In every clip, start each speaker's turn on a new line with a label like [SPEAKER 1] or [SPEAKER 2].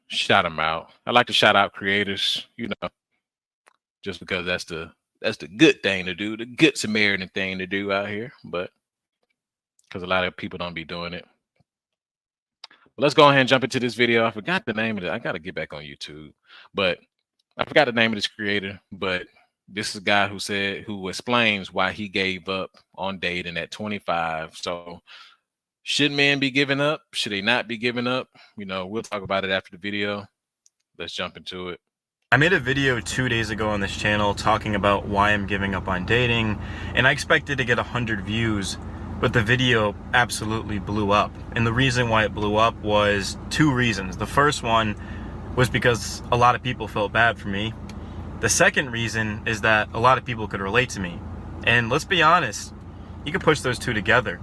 [SPEAKER 1] shout them out. I like to shout out creators, just because that's the good thing to do, the good Samaritan thing to do out here. But because a lot of people don't be doing it. But let's go ahead and jump into this video. I forgot the name of it. I got to get back on YouTube, but I forgot the name of this creator. But this is a guy who explains why he gave up on dating at 25. So should men be giving up? Should they not be giving up? We'll talk about it after the video. Let's jump into it.
[SPEAKER 2] I made a video 2 days ago on this channel talking about why I'm giving up on dating, and I expected to get 100 views, but the video absolutely blew up. And the reason why it blew up was two reasons. The first one was because a lot of people felt bad for me. The second reason is that a lot of people could relate to me. And let's be honest, you can push those two together.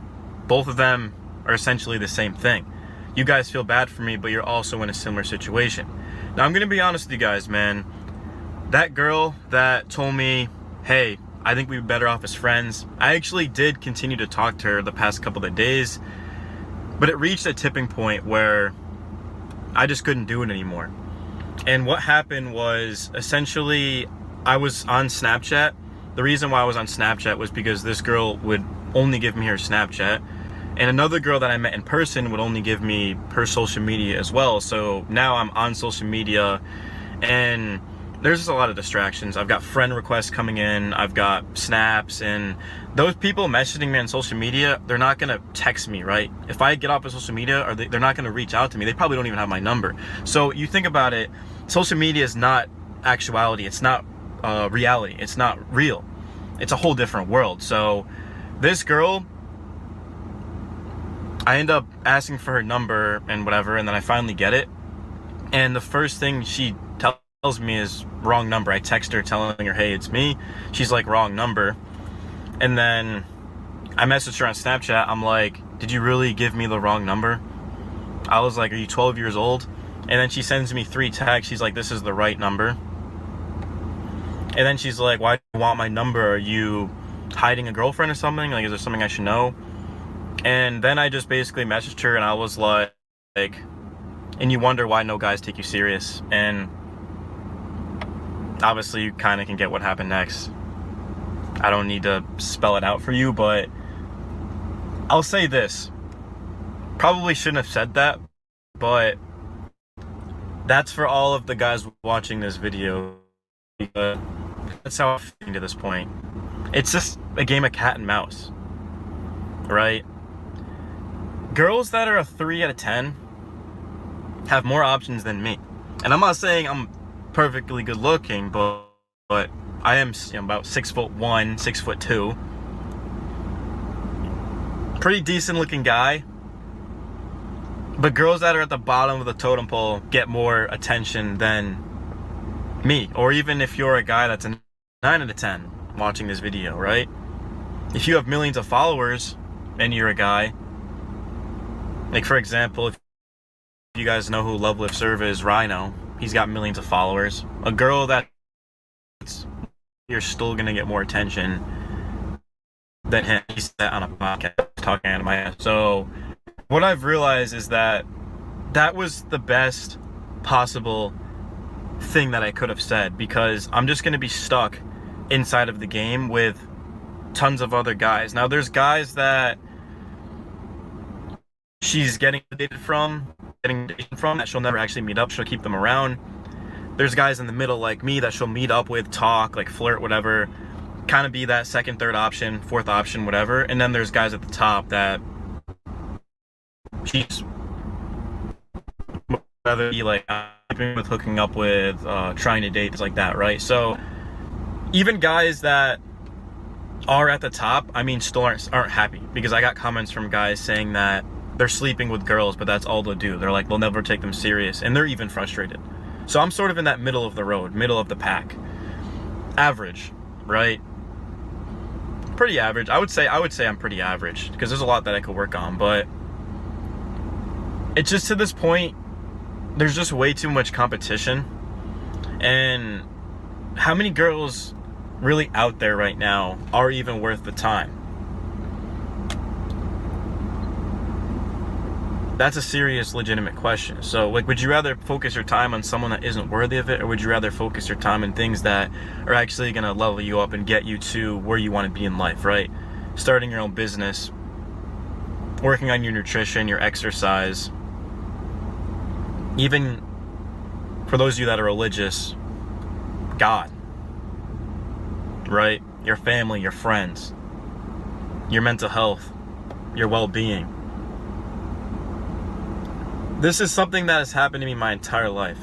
[SPEAKER 2] Both of them are essentially the same thing. You guys feel bad for me, but you're also in a similar situation. Now, I'm gonna be honest with you guys, man. That girl that told me, hey, I think we'd be better off as friends, I actually did continue to talk to her the past couple of days, but it reached a tipping point where I just couldn't do it anymore. And what happened was, essentially, I was on Snapchat. The reason why I was on Snapchat was because this girl would only give me her Snapchat, and another girl that I met in person would only give me her social media as well. So now I'm on social media, and there's just a lot of distractions. I've got friend requests coming in, I've got snaps, and those people messaging me on social media, they're not gonna text me, right? If I get off of social media, they're not gonna reach out to me. They probably don't even have my number. So you think about it, social media is not actuality, it's not reality, it's not real. It's a whole different world. So this girl, I end up asking for her number and whatever, and then I finally get it. And the first thing she tells me is wrong number. I text her telling her, hey, it's me. She's like, wrong number. And then I messaged her on Snapchat. I'm like, did you really give me the wrong number? I was like, are you 12 years old? And then she sends me 3 texts. She's like, this is the right number. And then she's like, why do you want my number? Are you hiding a girlfriend or something? Like, is there something I should know? And then I just basically messaged her, and I was like, and you wonder why no guys take you serious. And obviously you kind of can get what happened next. I don't need to spell it out for you, but I'll say this. Probably shouldn't have said that, but that's for all of the guys watching this video. That's how I'm feeling to this point. It's just a game of cat and mouse, right? Girls that are a 3 out of 10 have more options than me. And I'm not saying I'm perfectly good looking, but I am, about 6'1", 6'2". Pretty decent looking guy. But girls that are at the bottom of the totem pole get more attention than me. Or even if you're a guy that's a 9 out of 10 watching this video, right? If you have millions of followers and you're a guy, like for example, if you guys know who Love Lift Serve is, Rhino, he's got millions of followers. A girl that you're still gonna get more attention than him. He's on a podcast talking out of my ass. So what I've realized is that was the best possible thing that I could have said, because I'm just gonna be stuck inside of the game with tons of other guys. Now there's guys that she's getting dated from that she'll never actually meet up. She'll keep them around. There's guys in the middle like me that she'll meet up with, talk, like flirt, whatever, kind of be that second, third option, fourth option, whatever. And then there's guys at the top that she's rather be like with, hooking up with, trying to date, things like that, right? So even guys that are at the top, I mean, still aren't happy, because I got comments from guys saying that they're sleeping with girls, but that's all they'll do. They're like, they'll never take them serious, and they're even frustrated. So I'm sort of in that middle of the road, middle of the pack. Average, right? Pretty average. I would say I'm pretty average, because there's a lot that I could work on, but it's just, to this point, there's just way too much competition. And how many girls really out there right now are even worth the time? That's a serious, legitimate question. So, like, would you rather focus your time on someone that isn't worthy of it, or would you rather focus your time on things that are actually going to level you up and get you to where you want to be in life, right? Starting your own business, working on your nutrition, your exercise, even for those of you that are religious, God, right? Your family, your friends, your mental health, your well-being. This is something that has happened to me my entire life.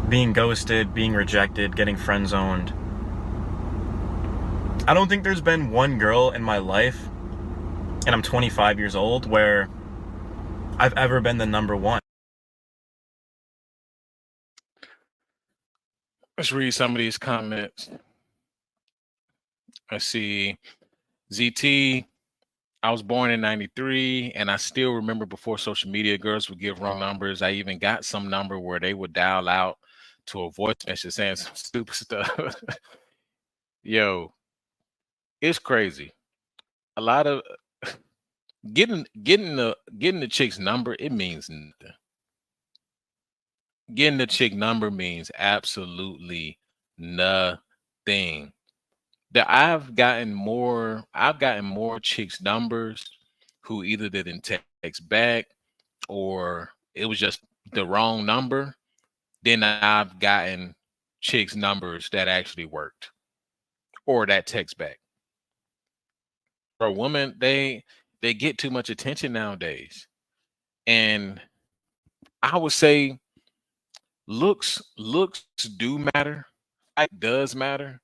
[SPEAKER 2] Being ghosted, being rejected, getting friend-zoned. I don't think there's been one girl in my life, and I'm 25 years old, where I've ever been the number one.
[SPEAKER 1] Let's read some of these comments. I see ZT. I was born in 93, and I still remember before social media, girls would give wrong numbers. I even got some number where they would dial out to a voice message saying some stupid stuff. Yo, it's crazy. A lot of getting the chick's number, it means nothing. Getting the chick number means absolutely nothing. That I've gotten more chicks numbers who either didn't text back or it was just the wrong number. Then I've gotten chicks numbers that actually worked or that text back. For a woman, they get too much attention nowadays. And I would say looks do matter. It does matter,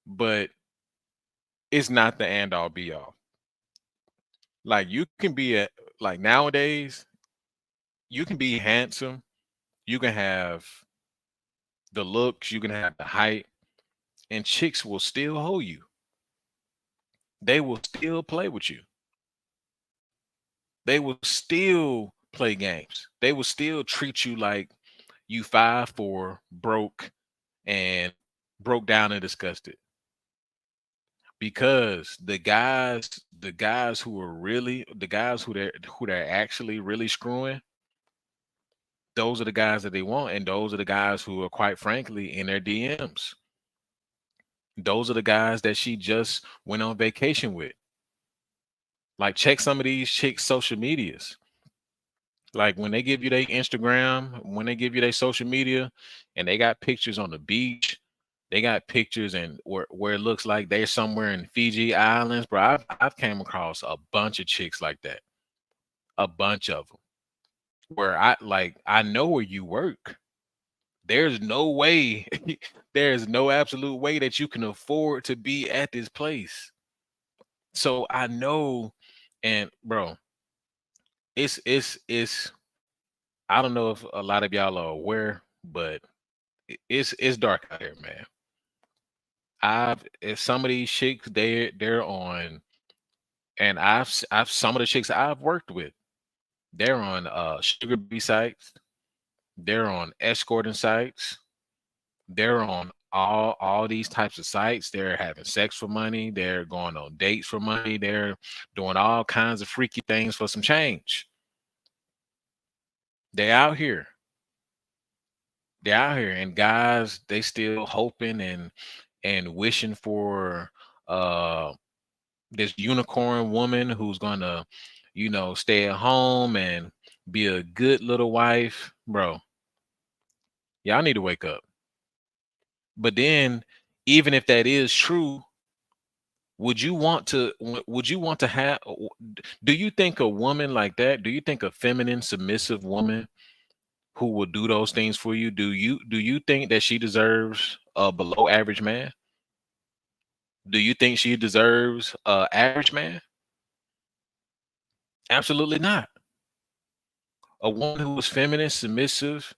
[SPEAKER 1] but it's not the end all be all. Like you can be a like nowadays, you can be handsome, you can have the looks, you can have the height, and chicks will still hold you. They will still play with you. They will still play games. They will still treat you like you 5'4", broke, and broke down and disgusted. Because the guys who are really the guys who they're actually really screwing, those are the guys that they want, and those are the guys who are quite frankly in their DMs. Those are the guys that she just went on vacation with. Like check some of these chicks' social medias. Like when they give you their Instagram, when they give you their social media, and they got pictures on the beach, they got pictures and where it looks like they're somewhere in Fiji Islands, bro. I've came across a bunch of chicks like that, a bunch of them. Where I know where you work. There's no way, there's no absolute way that you can afford to be at this place. So I know, and bro, it's I don't know if a lot of y'all are aware, but it's dark out here, man. If some of these chicks they're on, and I've some of the chicks I've worked with, they're on sugar baby sites, they're on escorting sites, they're on all these types of sites. They're having sex for money, they're going on dates for money, they're doing all kinds of freaky things for some change. They out here. They're out here, and guys, they still hoping and wishing for uh this unicorn woman who's gonna, stay at home and be a good little wife. Bro, y'all need to wake up. But then, even if that is true, would you want to have do you think a woman like that, do you think a feminine, submissive woman who will do those things for you, do you think that she deserves a below average man? Do you think she deserves a average man? Absolutely not. A woman who is feminine, submissive,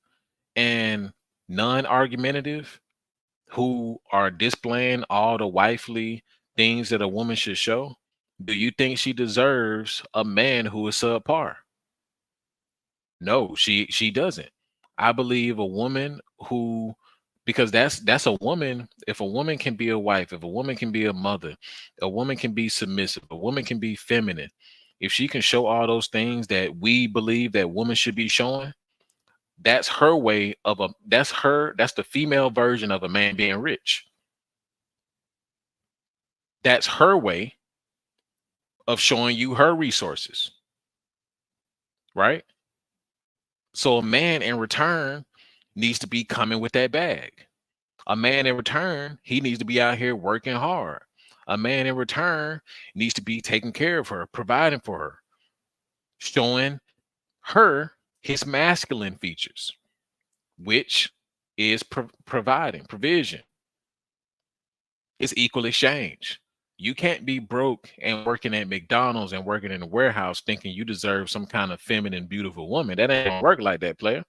[SPEAKER 1] and non-argumentative, who are displaying all the wifely things that a woman should show, do you think she deserves a man who is subpar? No, she doesn't. I believe a woman who, because that's a woman. If a woman can be a wife, if a woman can be a mother, a woman can be submissive, a woman can be feminine. if she can show all those things that we believe that women should be showing, that's her way of that's the female version of a man being rich. That's her way of showing you her resources, right? So a man in return needs to be coming with that bag. A man in return, he needs to be out here working hard. A man in return needs to be taking care of her, providing for her, showing her his masculine features, which is providing provision. It's equal exchange. You can't be broke and working at McDonald's and working in a warehouse thinking you deserve some kind of feminine, beautiful woman. That ain't gonna work like that, player.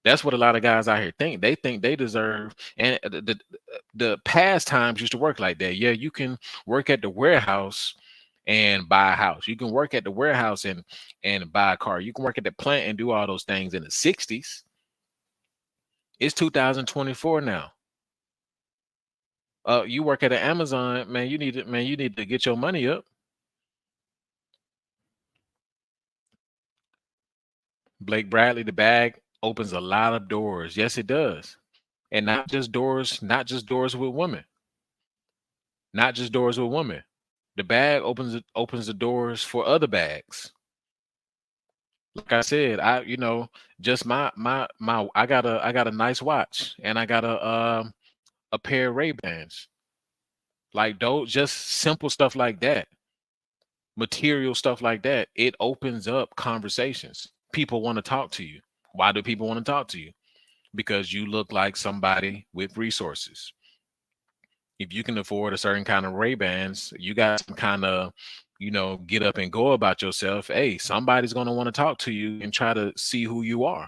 [SPEAKER 1] That's what a lot of guys out here think. They think they deserve, and the past times used to work like that. Yeah, you can work at the warehouse and buy a house. You can work at the warehouse and buy a car. You can work at the plant and do all those things in the 60s. It's 2024 now. You work at an Amazon, man, you need to get your money up. Blake Bradley, the bag opens a lot of doors. Yes, it does. And not just doors with women. Not just doors with women. The bag opens the doors for other bags. Like I said, just my I got a nice watch and I got a pair of Ray-Bans. Like those, just simple stuff like that. Material stuff like that, it opens up conversations. People want to talk to you. Why do people want to talk to you? Because you look like somebody with resources. If you can afford a certain kind of Ray-Bans, you got some kind of, get up and go about yourself. Hey, somebody's going to want to talk to you and try to see who you are.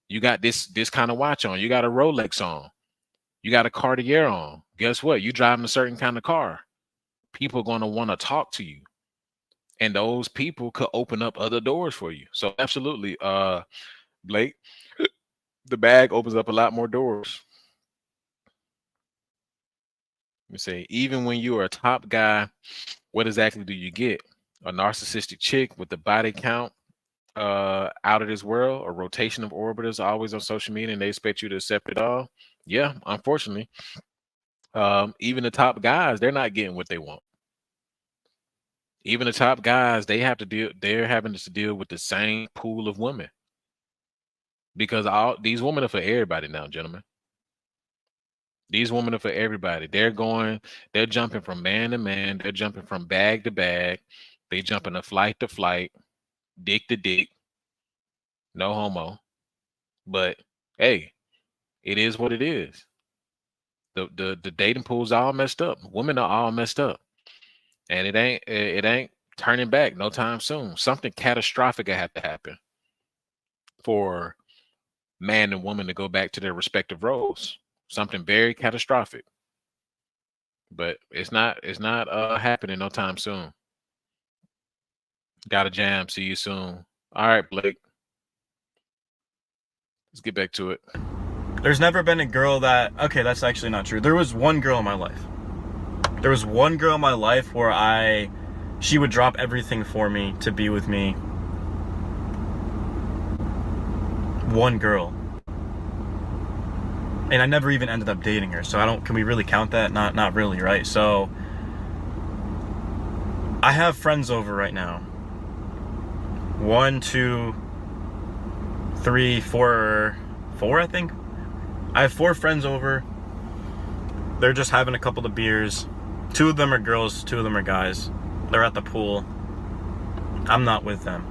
[SPEAKER 1] You got this kind of watch on. You got a Rolex on. You got a Cartier on. Guess what? You driving a certain kind of car. People are going to want to talk to you. And those people could open up other doors for you. So absolutely, Blake, the bag opens up a lot more doors. Let me say, even when you are a top guy, what exactly do you get? A narcissistic chick with the body count out of this world, a rotation of orbiters always on social media, and they expect you to accept it all? Yeah, unfortunately. Even the top guys, they're not getting what they want. Even the top guys, they're having to deal with the same pool of women. Because all these women are for everybody now, gentlemen. These women are for everybody. They're jumping from man to man, they're jumping from bag to bag, they jumping to flight, dick to dick. No homo. But hey, it is what it is. The dating pool's all messed up. Women are all messed up. And it ain't turning back no time soon. Something catastrophic will have to happen for man and woman to go back to their respective roles. Something very catastrophic. But it's not happening no time soon. Got a jam. See you soon. All right, Blake. Let's get back to it.
[SPEAKER 2] There's never been a girl okay, that's actually not true. There was one girl in my life. There was one girl in my life where she would drop everything for me to be with me. One girl. And I never even ended up dating her. So can we really count that? Not really, right? So I have friends over right now. 1, 2, 3, 4, I think. I have 4 friends over. They're just having a couple of beers. 2 of them are girls, 2 of them are guys. They're at the pool. I'm not with them.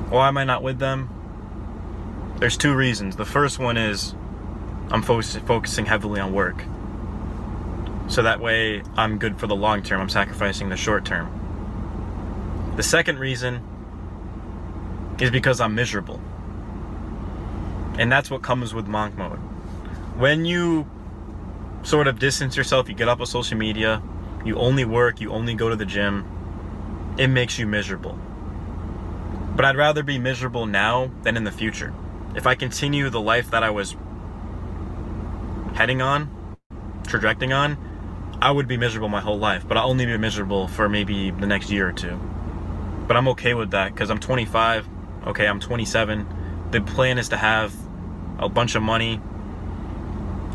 [SPEAKER 2] Why am I not with them? There's 2 reasons. The first one is I'm focusing heavily on work. So that way I'm good for the long term. I'm sacrificing the short term. The second reason is because I'm miserable. And that's what comes with monk mode. When you sort of distance yourself, you get off of social media, you only work, you only go to the gym, it makes you miserable. But I'd rather be miserable now than in the future. If I continue the life that I was heading on, trajecting on, I would be miserable my whole life, but I'll only be miserable for maybe the next year or two. But I'm okay with that because I'm 25. Okay, I'm 27. The plan is to have a bunch of money,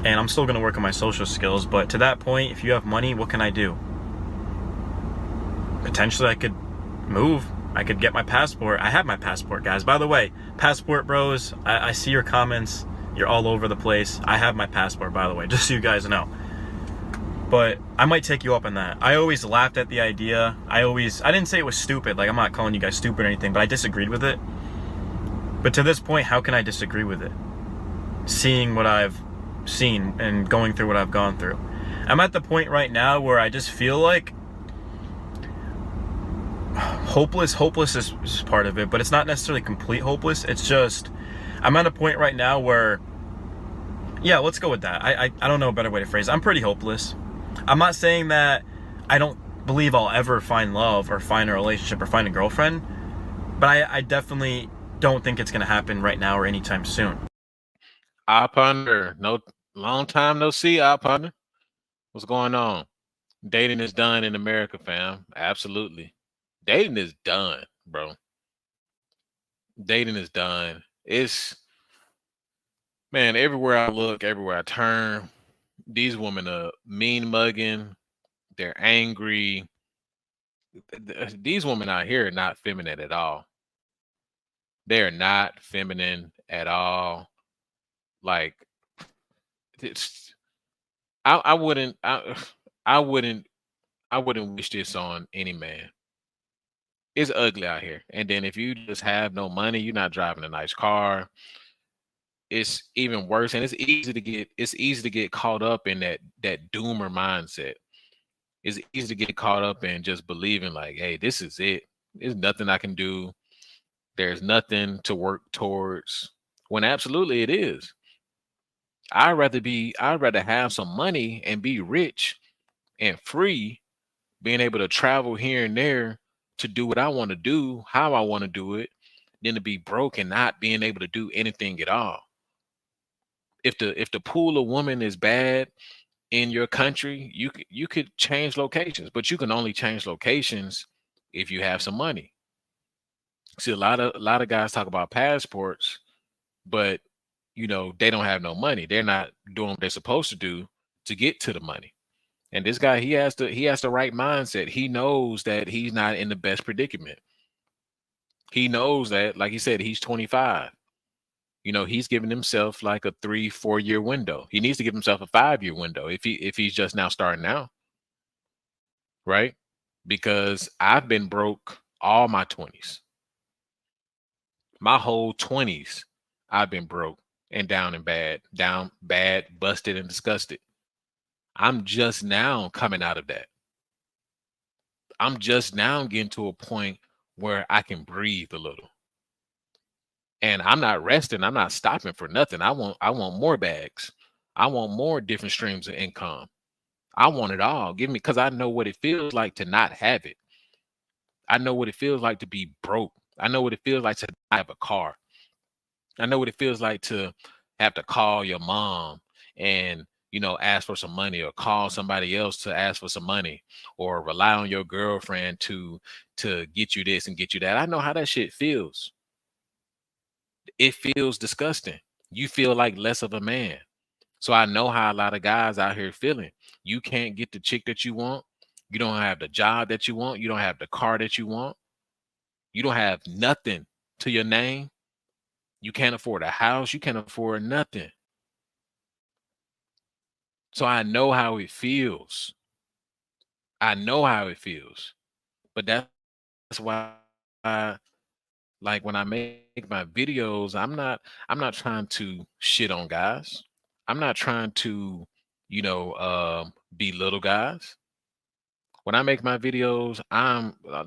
[SPEAKER 2] and I'm still going to work on my social skills. But to that point, if you have money, what can I do? Potentially, I could move. I could get my passport. I have my passport, guys. By the way, passport bros, I see your comments. You're all over the place. I have my passport, by the way, just so you guys know. But I might take you up on that. I always laughed at the idea. I didn't say it was stupid. Like, I'm not calling you guys stupid or anything, but I disagreed with it. But to this point, how can I disagree with it? Seeing what I've seen and going through what I've gone through. I'm at the point right now where I just feel like hopeless is part of it, but it's not necessarily complete hopeless. It's just, I'm at a point right now where, yeah, let's go with that. I don't know a better way to phrase it. I'm pretty hopeless. I'm not saying that I don't believe I'll ever find love or find a relationship or find a girlfriend, but I definitely don't think it's going to happen right now or anytime soon.
[SPEAKER 1] Ponder, no, long time no see. Ponder, what's going on? Dating is done in America, fam. Absolutely, dating is done, bro. Dating is done. It's, man, everywhere I look, everywhere I turn, these women are mean mugging. They're angry. These women out here are not feminine at all. They're not feminine at all. Like, it's, I wouldn't, I wouldn't, I wouldn't wish this on any man. It's ugly out here. And then if you just have no money, you're not driving a nice car, it's even worse. And it's easy to get caught up in that doomer mindset. It's easy to get caught up in just believing like, hey, this is it. There's nothing I can do. There's nothing to work towards. When absolutely it is. I'd rather have some money and be rich and free, being able to travel here and there to do what I want to do, how I want to do it, than to be broke and not being able to do anything at all. If the pool of women is bad in your country, you could change locations, but you can only change locations if you have some money. See, a lot of guys talk about passports, but they don't have no money. They're not doing what they're supposed to do to get to the money. And this guy, he has the right mindset. He knows that he's not in the best predicament. He knows that, like he said, he's 25. He's giving himself like a 3-4 year window. He needs to give himself a 5-year window if he's just now starting out, right? Because I've been broke all my 20s. My whole 20s, I've been broke and down bad, busted and disgusted. I'm just now coming out of that. I'm just now getting to a point where I can breathe a little. And I'm not resting. I'm not stopping for nothing. I want more bags. I want more different streams of income. I want it all. Give me, because I know what it feels like to not have it. I know what it feels like to be broke. I know what it feels like to not have a car. I know what it feels like to have to call your mom and ask for some money, or call somebody else to ask for some money, or rely on your girlfriend to get you this and get you that. I know how that shit feels. It feels disgusting. You feel like less of a man. So I know how a lot of guys out here feeling. You can't get the chick that you want. You don't have the job that you want. You don't have the car that you want. You don't have nothing to your name. You can't afford a house. You can't afford nothing. So I know how it feels. I know how it feels. But that's why I, like, when I make my videos, I'm not trying to shit on guys. I'm not trying to, belittle guys. When I make my videos,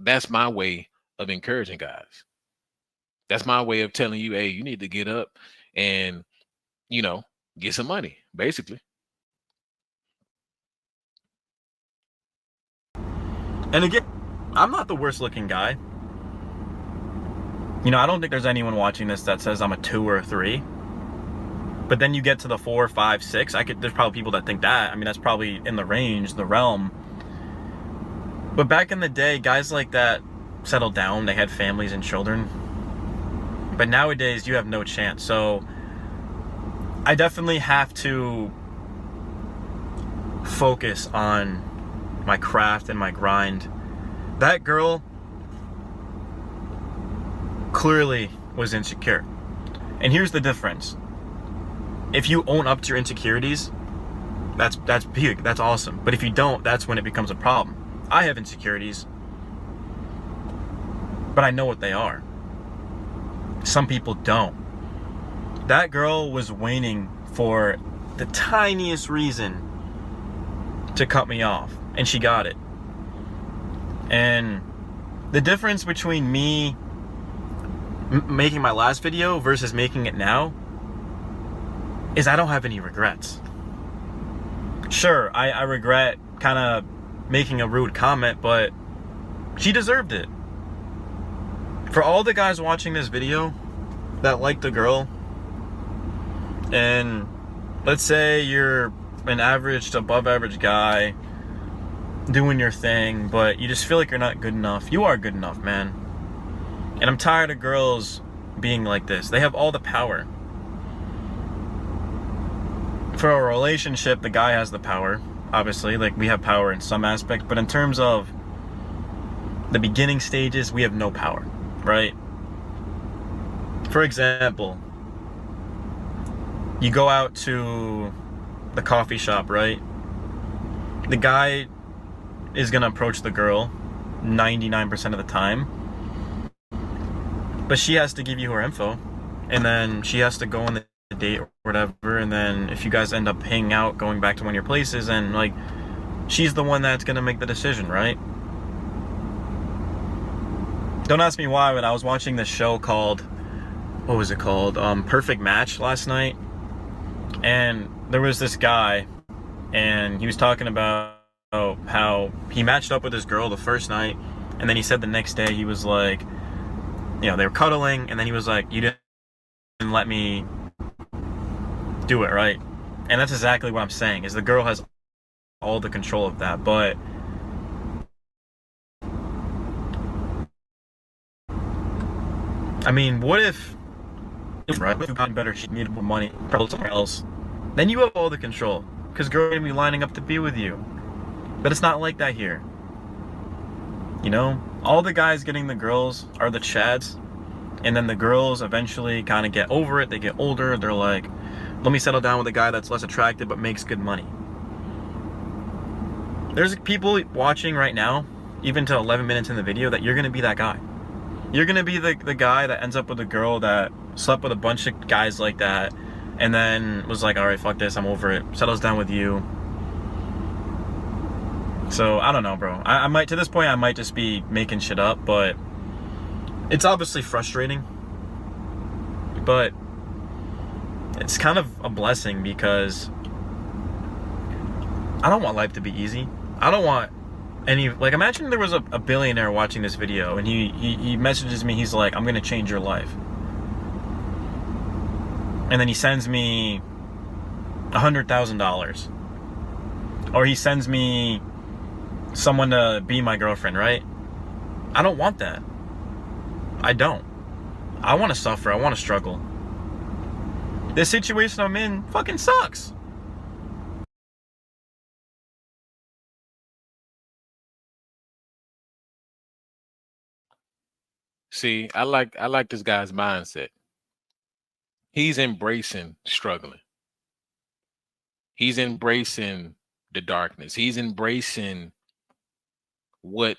[SPEAKER 1] that's my way of encouraging guys. That's my way of telling you, hey, you need to get up and, you know, get some money, basically.
[SPEAKER 2] And again, I'm not the worst looking guy. I don't think there's anyone watching this that says I'm a 2 or a 3. But then you get to the 4, 5, 6. There's probably people that think that. I mean, that's probably in the range, the realm. But back in the day, guys like that settled down. They had families and children. But nowadays, you have no chance. So I definitely have to focus on my craft and my grind. That girl clearly was insecure. And here's the difference. If you own up to your insecurities, that's big, that's awesome. But if you don't, that's when it becomes a problem. I have insecurities, but I know what they are. Some people don't. That girl was waiting for the tiniest reason to cut me off, and she got it. And the difference between me making my last video versus making it now is I don't have any regrets. Sure, I regret kind of making a rude comment, but she deserved it. For all the guys watching this video that like the girl, and let's say you're an average to above average guy doing your thing, but you just feel like you're not good enough. You are good enough, man. And I'm tired of girls being like this. They have all the power. For a relationship, the guy has the power, obviously. Like, we have power in some aspect, but in terms of the beginning stages, we have no power, right? For example, you go out to the coffee shop, right? The guy is gonna approach the girl 99% of the time, but she has to give you her info, and then she has to go on the date or whatever, and then if you guys end up hanging out, going back to one of your places, and like, she's the one that's gonna make the decision, right? Don't ask me why, but I was watching this show called, what was it called? Perfect Match last night, and there was this guy, and he was talking about how he matched up with this girl the first night, and then he said the next day he was like, you know, they were cuddling, and then he was like, you didn't let me do it, right? And that's exactly what I'm saying, is the girl has all the control of that. But I mean, what if right, if you got better, she needed more money, probably somewhere else, then you have all the control, because girls are gonna be lining up to be with you. But it's not like that here. You know, all the guys getting the girls are the chads, and then the girls eventually kind of get over it. They get older, they're like, let me settle down with a guy that's less attractive but makes good money. There's people watching right now, even to 11 minutes in the video, that you're gonna be that guy. You're gonna be the guy that ends up with a girl that slept with a bunch of guys like that, and then was like, alright, fuck this, I'm over it, settles down with you. So, I don't know, bro. I might, to this point, I might just be making shit up, but it's obviously frustrating. But it's kind of a blessing, because I don't want life to be easy. I don't want any, like, imagine there was a billionaire watching this video, and he messages me, he's like, I'm gonna change your life. And then he sends me $100,000. Or he sends me someone to be my girlfriend, right? I don't want that. I don't. I want to suffer. I want to struggle. This situation I'm in fucking sucks.
[SPEAKER 1] See, I like this guy's mindset. He's embracing struggling. He's embracing the darkness. He's embracing what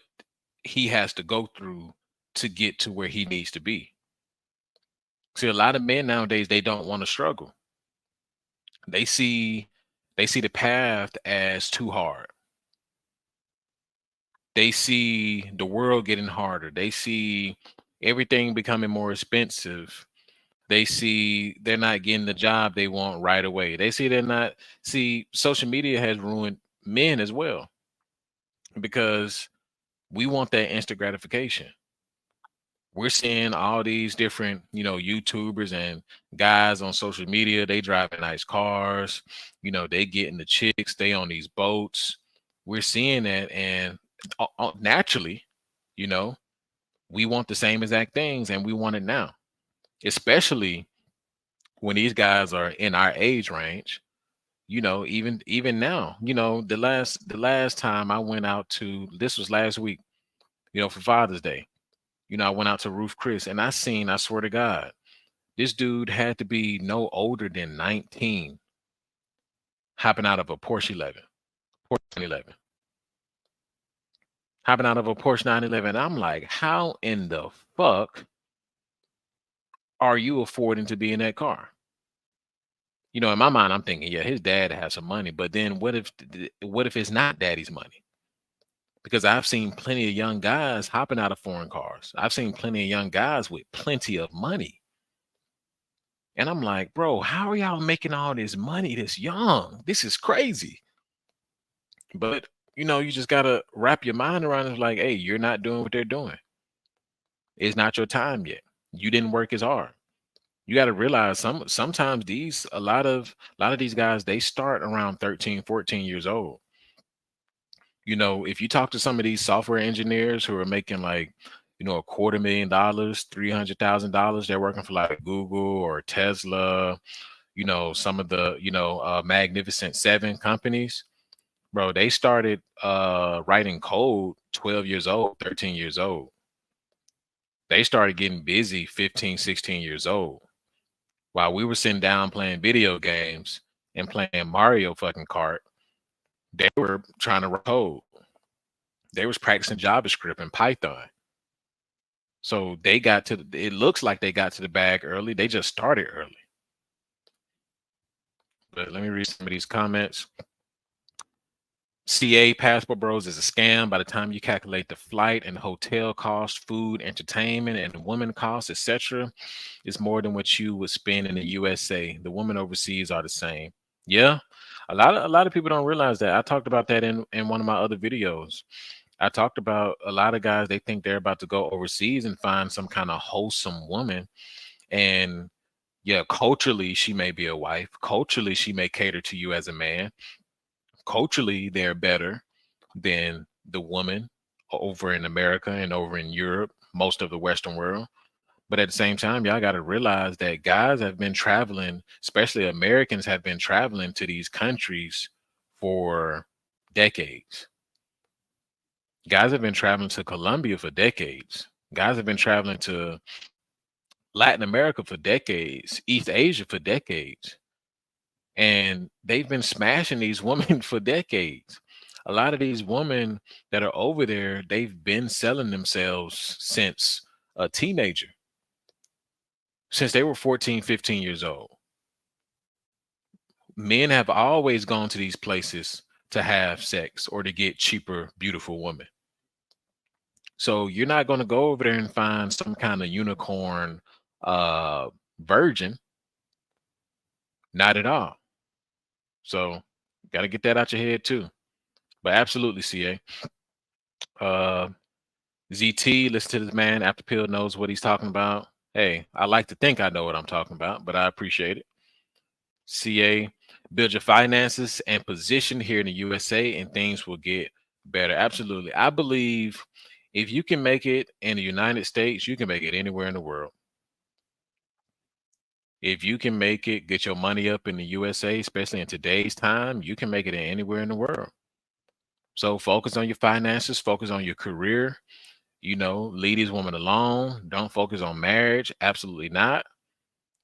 [SPEAKER 1] he has to go through to get to where he needs to be. See, a lot of men nowadays, they don't want to struggle. They see the path as too hard. They see the world getting harder. They see everything becoming more expensive. They see they're not getting the job they want right away. They see they're not see social media has ruined men as well, because we want that instant gratification. We're seeing all these different, YouTubers and guys on social media. They driving nice cars, they getting the chicks, they on these boats. We're seeing that, and naturally, you know, we want the same exact things, and we want it now, especially when these guys are in our age range. Even now, the last time I went out to, this was last week, for Father's Day. I went out to Roof Chris, and I swear to God, this dude had to be no older than 19, hopping out of a Porsche 11, Porsche 911, hopping out of a Porsche 911. I'm like, how in the fuck are you affording to be in that car? In my mind, I'm thinking, yeah, his dad has some money, but then what if it's not daddy's money? Because I've seen plenty of young guys hopping out of foreign cars. I've seen plenty of young guys with plenty of money. And I'm like, bro, how are y'all making all this money this young? This is crazy. But you just gotta wrap your mind around it. Like, hey, you're not doing what they're doing. It's not your time yet. You didn't work as hard. You got to realize sometimes a lot of these guys, they start around 13, 14 years old. If you talk to some of these software engineers who are making like, $250,000, $300,000, they're working for like Google or Tesla, some of the, Magnificent Seven companies. Bro, they started writing code 12 years old, 13 years old. They started getting busy 15, 16 years old. While we were sitting down playing video games and playing Mario fucking Kart, they were trying to write code. They was practicing JavaScript and Python. So it looks like they got to the bag early. They just started early. But let me read some of these comments. CA Passport Bros is a scam. By the time you calculate the flight and hotel cost, food, entertainment, and women costs, etc., it's more than what you would spend in the USA. The women overseas are the same. Yeah, a lot of people don't realize that. I talked about that in one of my other videos. I talked about a lot of guys, they think they're about to go overseas and find some kind of wholesome woman. And yeah, culturally, she may be a wife. Culturally, she may cater to you as a man. Culturally, they're better than the woman over in America and over in Europe, most of the Western world. But at the same time, y'all got to realize that guys have been traveling, especially Americans have been traveling to these countries for decades. Guys have been traveling to Colombia for decades. Guys have been traveling to Latin America for decades, East Asia for decades. And they've been smashing these women for decades. A lot of these women that are over there, they've been selling themselves since a teenager, since they were 14, 15 years old. Men have always gone to these places to have sex or to get cheaper, beautiful women. So you're not going to go over there and find some kind of unicorn virgin. Not at all. So got to get that out your head too. But absolutely, CA. ZT, listen to this man. After Pill knows what he's talking about. Hey, I like to think I know what I'm talking about, but I appreciate it. CA, build your finances and position here in the USA, and things will get better. Absolutely. I believe if you can make it in the United States, you can make it anywhere in the world. If you can make it, get your money up in the USA, especially in today's time, you can make it anywhere in the world. So focus on your finances, focus on your career, leave these women alone. Don't focus on marriage. Absolutely not.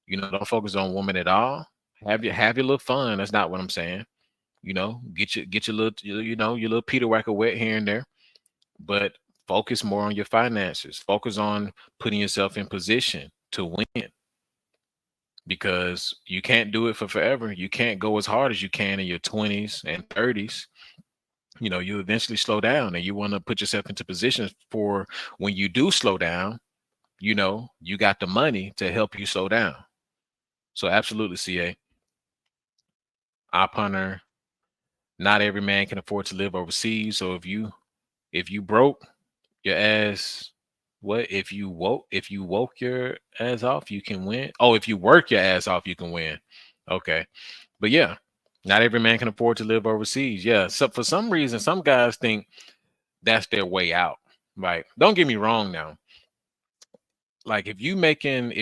[SPEAKER 1] Don't focus on women at all. Have your little fun. That's not what I'm saying. Get your little, your little Peter Whacker wet here and there, but focus more on your finances. Focus on putting yourself in position to win, because you can't do it for forever. You can't go as hard as you can in your 20s and 30s. You eventually slow down, and you want to put yourself into positions for when you do slow down, you got the money to help you slow down. So absolutely, CA. Op Hunter, not every man can afford to live overseas. So if you broke, your ass What if you woke your ass off, you can win. Oh, if you work your ass off, you can win. Okay. But yeah, not every man can afford to live overseas. Yeah. So for some reason, some guys think that's their way out. Right. Don't get me wrong now. Like if you make an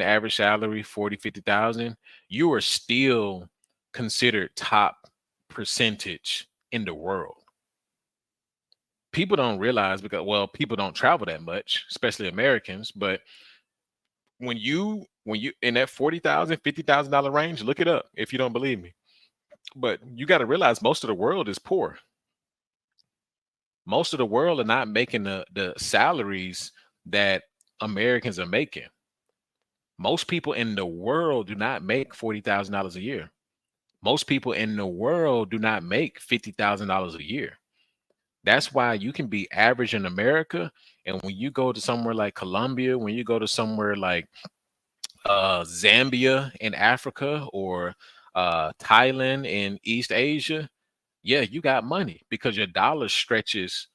[SPEAKER 1] average salary 40, 50,000, you are still considered top percentage in the world. People don't realize because well, people don't travel that much, especially Americans, but when you in that 40,000, $50,000 range, look it up if you don't believe me. But you got to realize most of the world is poor. Most of the world are not making the salaries that Americans are making. Most people in the world do not make $40,000 a year. Most people in the world do not make $50,000 a year. That's why you can be average in America. And when you go to somewhere like Colombia, when you go to somewhere like Zambia in Africa or Thailand in East Asia, yeah, you got money because your dollar stretches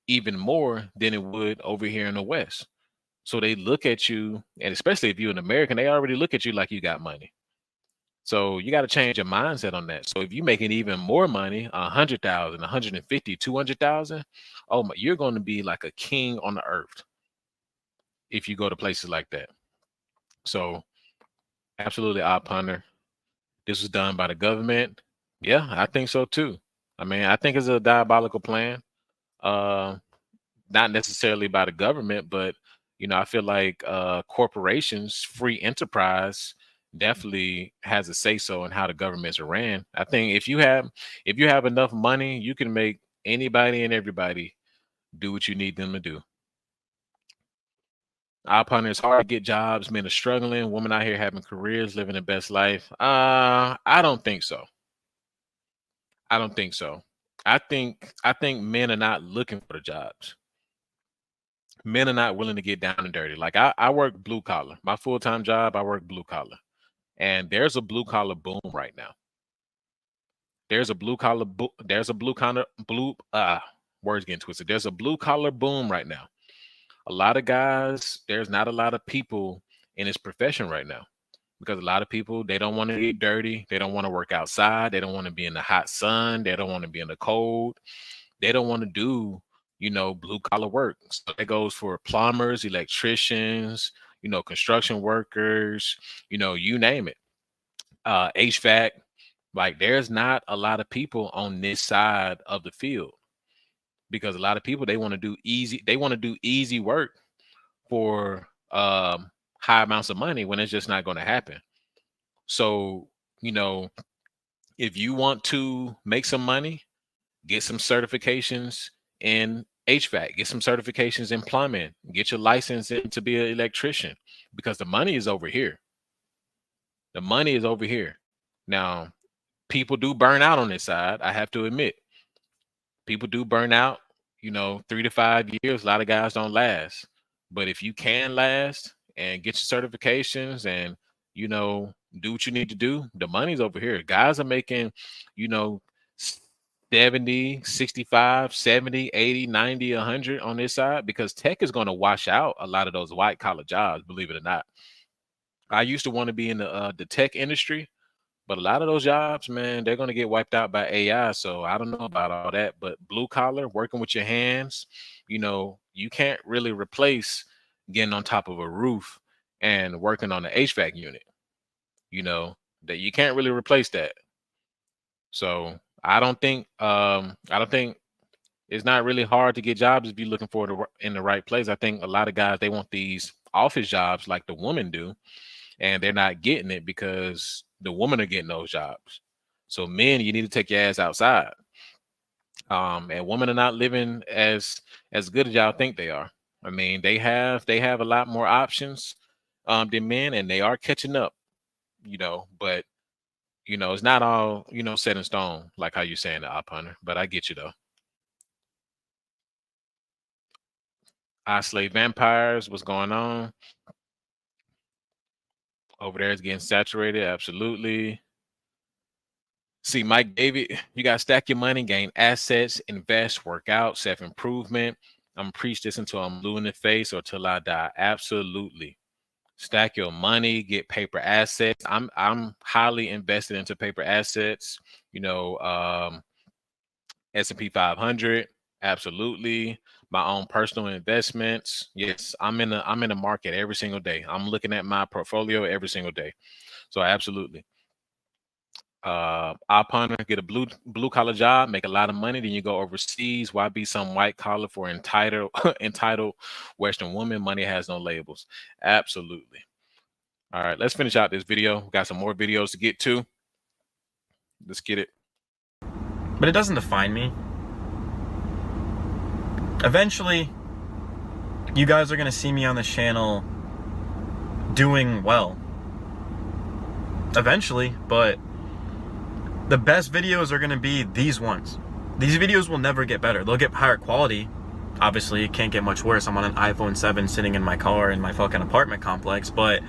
[SPEAKER 1] even more than it would over here in the West. So they look at you, and especially if you're an American, they already look at you like you got money. So you got to change your mindset on that. So if you're making even more money, 100,000, 150, 200,000, oh my, you're going to be like a king on the earth if you go to places like that. So absolutely, odd punter. This was done by the government. Yeah, I think so too. I mean, I think it's a diabolical plan. Uh, not necessarily by the government, but I feel like corporations, free enterprise, definitely has a say so in how the governments are ran. I think if you have enough money, you can make anybody and everybody do what you need them to do. Our partner, it's hard to get jobs. Men are struggling. Women out here having careers, living the best life. I don't think so. I don't think so. I think men are not looking for the jobs. Men are not willing to get down and dirty. Like I work blue collar. My full-time job, I work blue collar. And there's a blue collar boom right now. There's a blue collar blue words getting twisted. There's a blue collar boom right now. A lot of guys, there's not a lot of people in this profession right now because a lot of people they don't want to get dirty, they don't want to work outside, they don't want to be in the hot sun, they don't want to be in the cold, they don't want to do blue collar work. So that goes for plumbers, electricians, construction workers, you name it, HVAC. Like there's not a lot of people on this side of the field because a lot of people they want to do easy work for high amounts of money when it's just not going to happen. So, you know, if you want to make some money, get some certifications in HVAC, get some certifications in plumbing, get your license in to be an electrician because the money is over here. The money is over here. Now, people do burn out on this side. I have to admit, people do burn out, 3 to 5 years. A lot of guys don't last. But if you can last and get your certifications and, you know, do what you need to do, the money's over here. Guys are making, you know, 70, 65, 70, 80, 90, 100 on this side because tech is going to wash out a lot of those white collar jobs, believe it or not. I used to want to be in the tech industry, but a lot of those jobs, man, they're going to get wiped out by AI. So I don't know about all that. But blue collar, working with your hands, you can't really replace getting on top of a roof and working on the HVAC unit. That you can't really replace that. So I don't think it's not really hard to get jobs if you're looking for in the right place. I think a lot of guys they want these office jobs like the women do, and they're not getting it because the women are getting those jobs. So men, you need to take your ass outside. And women are not living as good as y'all think they are. I mean, they have a lot more options than men, and they are catching up. But it's not all set in stone like how you're saying the op hunter. But I get you though. I slay vampires. What's going on over there? Is getting saturated. Absolutely. See, Mike David, you got to stack your money, gain assets, invest, work out, self improvement. I'm gonna preach this until I'm blue in the face or till I die. Absolutely. Stack your money, get paper assets. I'm highly invested into paper assets. You know, S&P 500. Absolutely. My own personal investments. Yes, I'm in the market every single day. I'm looking at my portfolio every single day. So absolutely. Punter, get a blue collar job, make a lot of money, then you go overseas. Why be some white collar for entitled entitled Western woman? Money has no labels. Absolutely. All right, let's finish out this video. We got some more videos to get to. Let's get it.
[SPEAKER 2] But it doesn't define me. Eventually, you guys are going to see me on this channel doing well. Eventually, but the best videos are going to be these ones. These videos will never get better. They'll get higher quality. Obviously, it can't get much worse. I'm on an iPhone 7 sitting in my car in my fucking apartment complex, but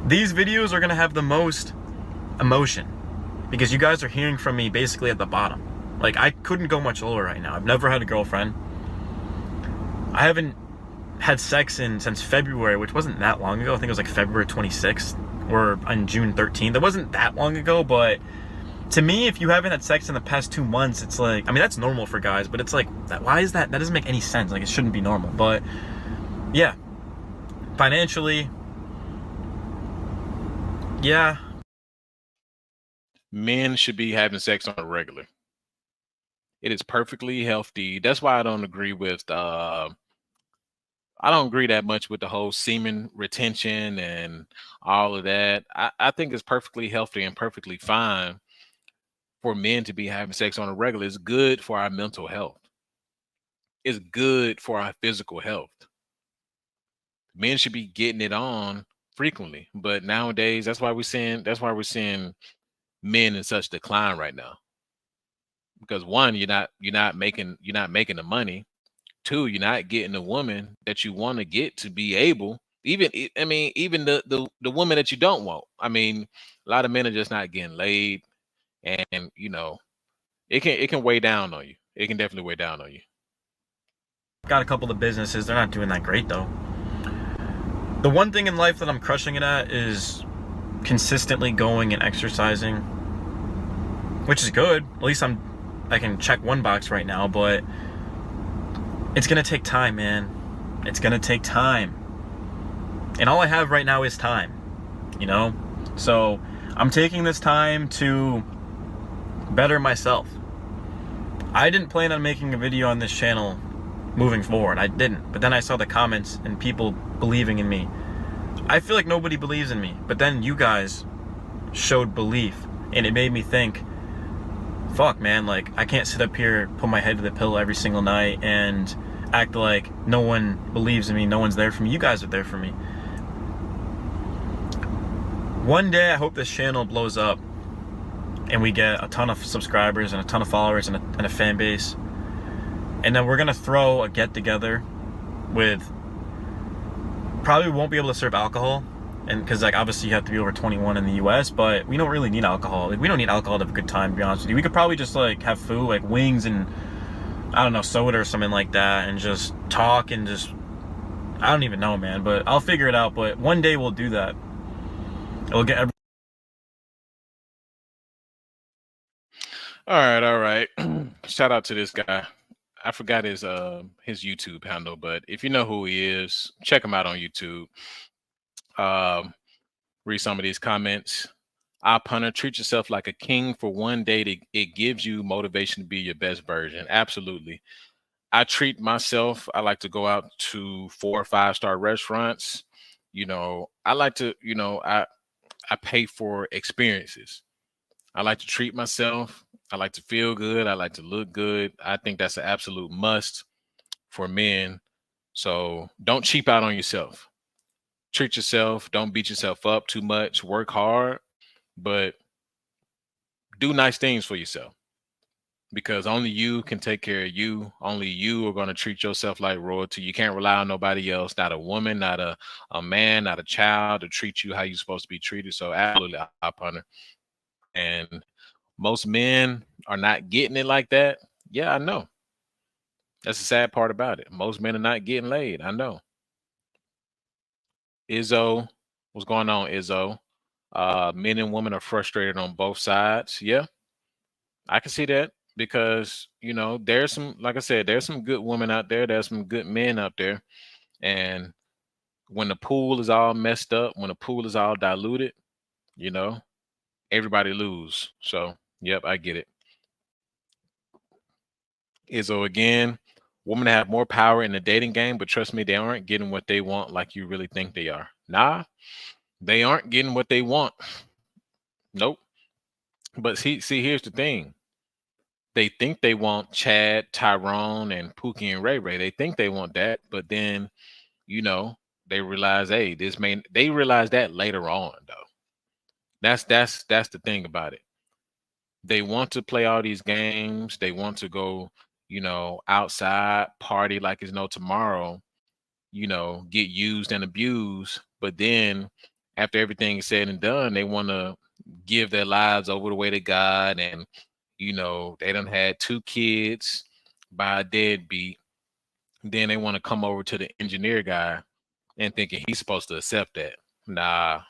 [SPEAKER 2] these videos are going to have the most emotion because you guys are hearing from me basically at the bottom. Like, I couldn't go much lower right now. I've never had a girlfriend. I haven't had sex since February, which wasn't that long ago. I think it was like February 26th or on June 13th. It wasn't that long ago, but to me, if you haven't had sex in the past 2 months, it's like, I mean, that's normal for guys, but it's like, why is that? That doesn't make any sense. Like, it shouldn't be normal. But yeah, financially, yeah.
[SPEAKER 1] Men should be having sex on a regular. It is perfectly healthy. That's why I don't agree with I don't agree that much with the whole semen retention and all of that. I think it's perfectly healthy and perfectly fine for men to be having sex on a regular. It's good for our mental health. It's good for our physical health. Men should be getting it on frequently, but nowadays that's why we're seeing men in such decline right now. Because one, you're not making the money. Two, you're not getting the woman that you want to get to be able. I mean, even the woman that you don't want. I mean, a lot of men are just not getting laid, and it can weigh down on you. It can definitely weigh down on you.
[SPEAKER 2] Got a couple of businesses. They're not doing that great though. The one thing in life that I'm crushing it at is consistently going and exercising, which is good. At least I can check one box right now, but it's gonna take time, man. It's gonna take time. And all I have right now is time, you know? So I'm taking this time to better myself. I didn't plan on making a video on this channel moving forward. I didn't. But then I saw the comments and people believing in me. I feel like nobody believes in me. But then you guys showed belief. And it made me think, fuck, man, like, I can't sit up here, put my head to the pillow every single night and act like no one believes in me, no one's there for me. You guys are there for me. One day, I hope this channel blows up and we get a ton of subscribers and a ton of followers and a fan base. And then we're gonna throw a get-together with, probably won't be able to serve alcohol, and because like obviously you have to be over 21 in the US, but we don't really need alcohol. Like, we don't need alcohol to have a good time, to be honest with you. We could probably just like have food, like wings and I don't know, soda or something like that, and just talk and just, I don't even know, man, but I'll figure it out. But one day we'll do that. It'll get
[SPEAKER 1] All right. Shout out to this guy. I forgot his YouTube handle, but if you know who he is, check him out on YouTube. Read some of these comments. Punter, treat yourself like a king for one day. It gives you motivation to be your best version. Absolutely. I treat myself. I like to go out to 4 or 5-star restaurants. I like to, I pay for experiences. I like to treat myself. I like to feel good. I like to look good. I think that's an absolute must for men. So don't cheap out on yourself. Treat yourself. Don't beat yourself up too much. Work hard, but do nice things for yourself, because only you can take care of you. Only you are going to treat yourself like royalty. You can't rely on nobody else, not a woman, not a man, not a child, to treat you how you're supposed to be treated. So absolutely, Punter. And most men are not getting it like that. Yeah, I know. That's the sad part about it. Most men are not getting laid. I know. Izzo, what's going on, Izzo? Men and women are frustrated on both sides. Yeah, I can see that because there's some, like I said, there's some good women out there. There's some good men out there, and when the pool is all messed up, when the pool is all diluted, you know, everybody lose. So, yep, I get it. Izzo again, women have more power in the dating game, but trust me, they aren't getting what they want like you really think they are. Nah, they aren't getting what they want. Nope. But see, here's the thing. They think they want Chad, Tyrone, and Pookie and Ray Ray. They think they want that, but then, you know, they realize, hey, they realize that later on though. That's the thing about it. They want to play all these games. They want to go, outside, party like it's no tomorrow, get used and abused. But then after everything is said and done, they want to give their lives over the way to God. And, they done had 2 kids by a deadbeat. Then they want to come over to the engineer guy and thinking he's supposed to accept that. Nah,